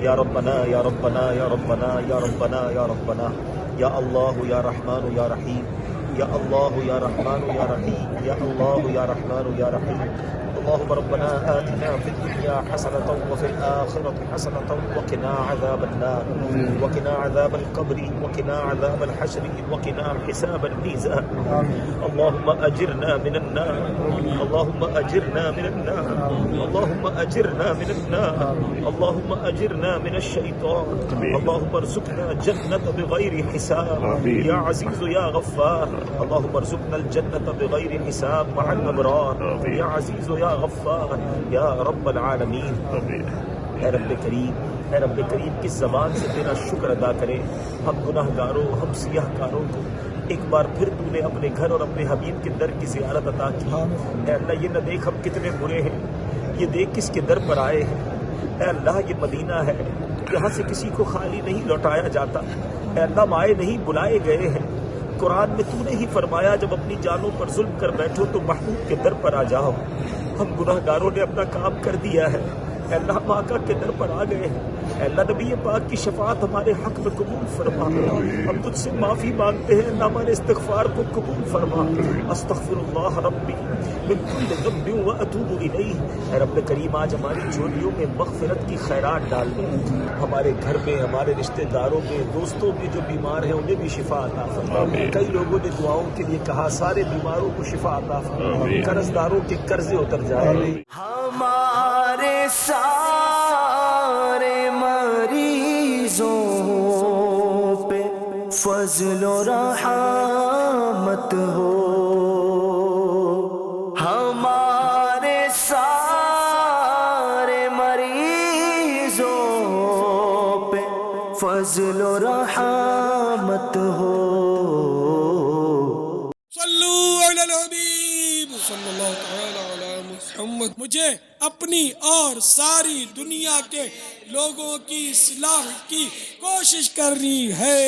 یا ربنا یا ربنا یا ربنا یا ربنا یا ربنا یا اللہ یا رحمان یا رحیم یا اللہ یا رحمان یا رحیم یا اللہ یا رحمان یا رحیم اللهم ربنا آتنا في الدنيا حسنة وفي الآخرة حسنة وقنا عذاب النار وقنا عذاب القبر وقنا عذاب الحشر وقنا حساب الميزان اللهم أجرنا من النار اللهم أجرنا من النار اللهم أجرنا من النار اللهم أجرنا من الشيطان اللهم ارزقنا الجنة بغير حساب يا عزيز يا غفار اللهم ارزقنا الجنة بغير حساب مع الأبرار يا عزيز يا غفار یا رب العالمین. اے رب کریم کس زبان سے تیرا شکر ادا کرے. ہم گناہ گاروں ہم سیاہ کاروں کو ایک بار پھر تو نے اپنے گھر اور اپنے حبیب کے در کی زیارت عطا کی. اے اللہ یہ نہ دیکھ ہم کتنے برے ہیں، یہ دیکھ کس کے در پر آئے ہیں. اے اللہ یہ مدینہ ہے، یہاں سے کسی کو خالی نہیں لوٹایا جاتا. اے اللہ مائے نہیں بلائے گئے ہیں. قرآن میں تو نے ہی فرمایا جب اپنی جانوں پر ظلم کر بیٹھو تو محبوب کے در پر آ جاؤ. ہم گناہ گاروں نے اپنا کام کر دیا ہے. اے اللہ ہم آقا کے در پر آ گئے ہیں. اے اللہ نبی پاک کی شفاعت ہمارے حق میں قبول فرما. ہم تجھ سے معافی مانگتے ہیں، اللہ ہمارے استغفار کو قبول فرما. استغفر اللہ ربی من کل ذنب واتوب الیہ. اے رب کریم آج ہماری جھولیوں میں مغفرت کی خیرات ڈال دیں. ہمارے گھر میں ہمارے رشتہ داروں میں دوستوں میں جو بیمار ہیں انہیں بھی شفا عطا فرما. کئی لوگوں نے دعاؤں کے لیے کہا، سارے بیماروں کو شفا عطا فرما. قرض داروں کے قرضے اتر جائیں. ہمارے سارے مریضوں پہ فضل و رحمت ہو. ہمارے سارے مریضوں پہ فضل و رحمت ہو. صلو علی الحبیب صلی اللہ تعالی علی محمد. مجھے اپنی اور ساری دنیا کے لوگوں کی اصلاح کی کوشش کرنی ہے.